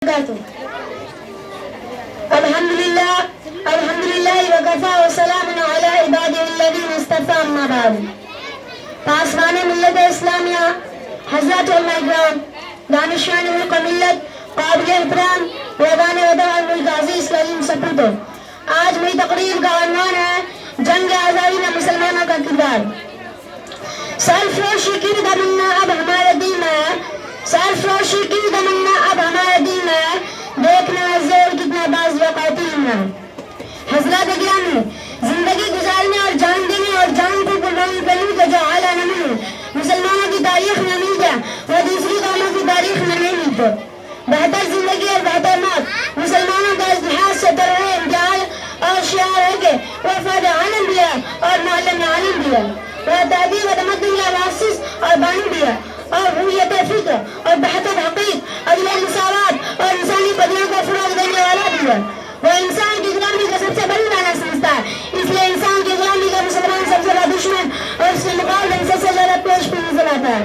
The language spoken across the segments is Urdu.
الحمدللہ وکفا وسلام علی عبادہ الذین اصطفی اما بعد. پاسبان ملت اسلامیہ حضرات علماء اکرام، دانشوان ملک و ملت، قابل احترام ویدان وطن ملک عزیز کے عظیم سپوتو، آج میری تقریر کا عنوان ہے جنگ آزادی میں مسلمانوں کا کردار. سرفروشی کی تمنا اب ہمارے دل میں ہے، سرفروشی کی تمنا اب ہمارے دل میں ہے، دیکھنا زور کتنا باز و قاتل میں. حضرات گرامی، زندگی گزارنے اور جان دینے اور جان کو قربانی کرنے کا جو اعلیٰ نمونہ مسلمانوں کی تاریخ میں مل گیا وہ دوسری قوموں کی تاریخ میں نہیں ملتے. بہتر زندگی اور بہتر موت مسلمانوں کا اس لحاظ سے طرح امتیاز اور شعار ہے کہ وہ فرد عالم بھی ہے اور معلم عالم بھی ہے، وہ تہذیب و تمدن کا مؤسس اور بانی بھی ہے، اور ہویت فکر اور بہتر حقیق، عدل مساوات اور انسانی قدروں کو فروغ دینے والا بھی ہے. وہ انسان کی غلامی کا سب سے بڑی معنی سمجھتا ہے، اس لیے انسان کی غلامی کا مسلمان سب سے بڑا دشمن اور اس کے مقابلے سب سے زیادہ پیش بھی نظر آتا ہے.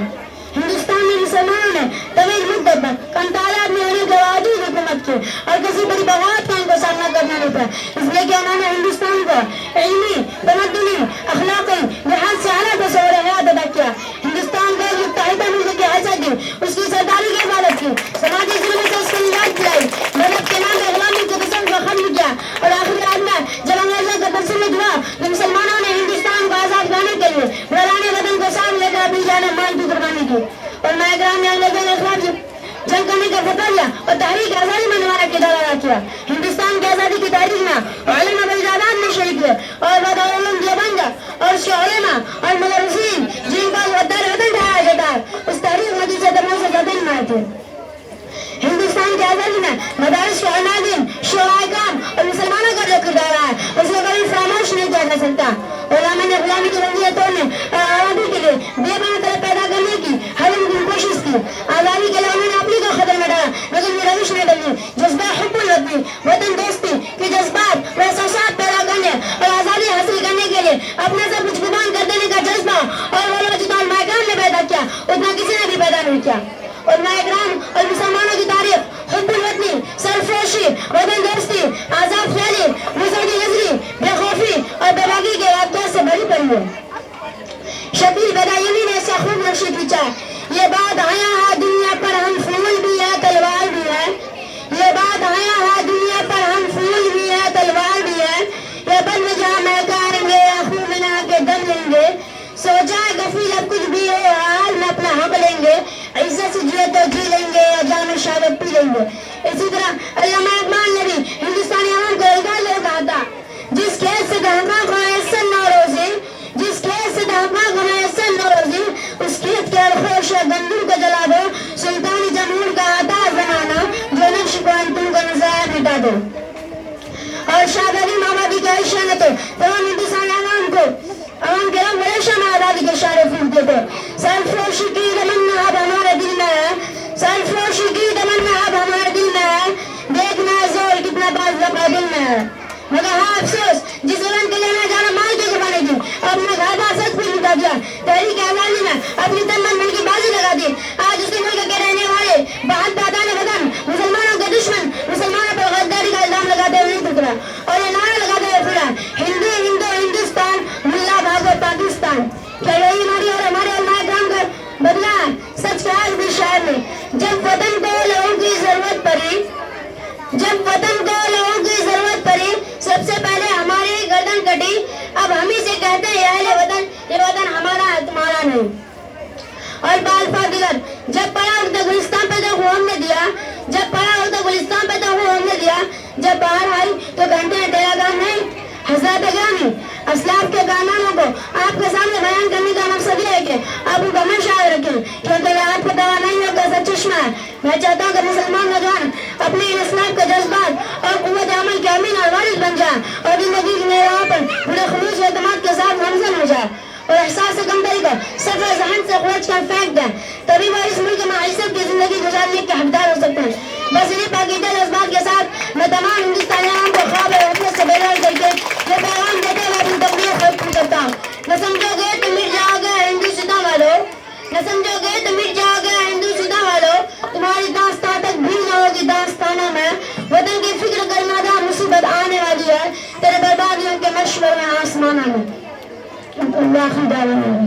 ہندوستان میں مسلمانوں نے طویل مدت تک کم تعداد میں ہونے کے باوجود حکومت کی اور کسی بڑی بغاوت کا ان کو سامنا کرنا نہیں پڑا، اس لیے کہ انہوں نے ہندوستان کو علمی، تمدنی، اخلاقی لحاظ سے اعلیٰ تصور حیات ادا کیا. ہندوستان کو ایک متحدہ ملک کی حیثیت دی، اس کی سرداری کی حفاظت کی، سماجی ظلم سے اس کو نجات دلائی، مذہب کے نام پہ غلامی کے قسم کو ختم کیا، اور آخر رات میں جب انگریزوں کا تسلط ہوا تو مسلمانوں نے ہندوستان کو آزاد کرنے کے لیے ویران وطن کو ساتھ لے کر اپنی جان مال کی قربانی کی. اور مائیگرام نے انگریزوں کے خلاف جنگ کرنے کا فتویٰ دیا اور تحریک آزادی میں نمایاں کردار ادا کیا. ہندوستان کی آزادی کی تحریک میں علماء بلدادان نے شریک ہوئے اور بدعلوم دیوبند اور اس کے علماء اور مدرسین جن کو غدار وطن ٹھہرایا جاتا ہے اس تحریک میں دوسرے دموں سے زیادہ نمایاں تھے. ہندوستان کی آزادی میں مدارس کے علماء شعراء کرام اور مسلمانوں کا جو کردار ہے اس کو کبھی فراموش نہیں کیا جا سکتا. علماء نے غلامی کی رنگیاں توڑنے اور آزادی کے لیے بے پناہ طلب پیدا کرنے کی ہر ممکن کوشش کی. آزادی کے لیے انہوں نے اپنی کو خطر میں ڈالا لیکن یہ روش نہیں بدلی. جذبہ حب الوطنی، وطن دوستی کے جذبات و احساسات پیدا کرنے اور آزادی حاصل کرنے کے لیے اپنا سب کچھ قربان کر دینے کا جذبہ اور وہ جتنا علماء کرام نے پیدا کیا اتنا کسی نے بھی پیدا نہیں کیا. علماء کرام اور مسلمانوں کی تاریخ حب الوطنی، سرفروشی، وطن دوستی، آزاد خیالی، مذہبی نظری، بے خوفی اور بے باکی کے واقعات سے بھری پڑی ہے. شبیر بدایونی نے اسے خوب نقشی کھینچا ہے. یہ بات آیا ہے دنیا پر ہم پھول بھی ہے تلوار بھی ہے، یہ بات آیا ہے دنیا پر ہم پھول بھی ہے تلوار بھی ہے، یہ بن جہاں مہکائیں گے یا خون ملا کے دم لیں گے، سوچا ہے کفیل اب کچھ بھی ہو حال میں اپنا حق لیں گے، عزت سے جیے تو جی لیں گے یا جان و شہادت پی لیں گے. اسی طرح علامہ اقبال نے بھی ہندوستانی عوام کو الگا لے کہا تھا، جس کھیت سے دہقاں کو میسر نہ روزی، جس کھیت سے دہقاں کو میسر نہ روزی، اس کھیت کے الخوش گندم کو جلا دو، سلطانی جمہور کا آتاش بنانا جو نقش کو تم کو نظر مٹا دو. اور شاہ علی محمدی کا عشق نے تو تمام ہندوستانی عوام کے رنگ ہمیشہ میں آزادی کے اشارے پھولتے تھے. سرفروشی کی تمنا اب ہمارے دل میں ہے، سرفروشی کی تمنا اب ہمارے دل میں ہے، دیکھنا زور کتنا باز لقا دل میں ہے. مگر ہاں افسوس جس وطن کے لیے میں جانا مال کی قربانی دی، اپنا گھر بار سچ بھی لٹا دیا، تحریک آزادی میں اپنی تن من کی بازی لگا دی. آج اس ملک کے رہنے والے بہت پادان وطن مسلمانوں کے دشمن مسلمانوں پر غداری کا الزام لگاتے ہوئے نہیں ٹکرا اور یہ نعرہ لگاتے ہوئے پھرا ہندو ہندو ہندوستان ملا بھاگو پاکستان. کیا یہی ہماری اور ہمارے علماء کرام کا بدلا ہے؟ سچ کہا ہے بھی شاعر نے، جب وطن کو لوگوں کی ضرورت پڑی، جب وطن کو لوگوں کی ضرورت پڑی سب سے پہلے ہماری گردن کٹی، اب ہم ہی سے کہتے ہیں اہل وطن یہ وطن ہمارا ہے تمہارا نہیں. اور بالفاظ دیگر جب پڑا اردو گلستان پہ تو ہم نے دیا، جب پڑا اردو گلستان پہ تو ہم نے دیا، جب باہر آئی تو کہتے ہیں تیرا کام نہیں. حضرات گرامی، اسلاف کے کارناموں کو آپ کے سامنے بیان کرنے کا مقصد یہ ہے کہ آپ ان کو ہمیشہ یاد رکھیں کیونکہ یہ آپ کو دوا نہیں ہوگا سب چشمہ ہے. میں چاہتا ہوں کہ مسلمان نوجوان اپنے ان اسلاف کے جذبات اور قوت عمل کے امین اور وارث بن جائیں اور زندگی کی راہ پر بڑے خلوص و اعتماد کے ساتھ منظم ہو جائے اور احساس کمتری کو صفحہ ذہن سے خرچ کر پھینک دیں، تبھی وہ اس ملک میں عزت کی زندگی گزارنے کے حقدار ہو سکتے ہیں. بس انہیں پاکیزہ جذبات کے ساتھ میں تمام ہندوستانی عوام کو خواب اور غفلت سے بیدار کر کے یہ پیغام دیتے ہوئے اپنی تقریر ختم کرتا ہوں. نہ سمجھو گے تو مٹ جاؤ گے ہندوستان والوں، نہ سمجھو گے تو مٹ جاؤ گے ہندوستان والوں، تمہاری داستان تک بھی نہ ہوگی داستان آسمان میں اللہ کی دعوت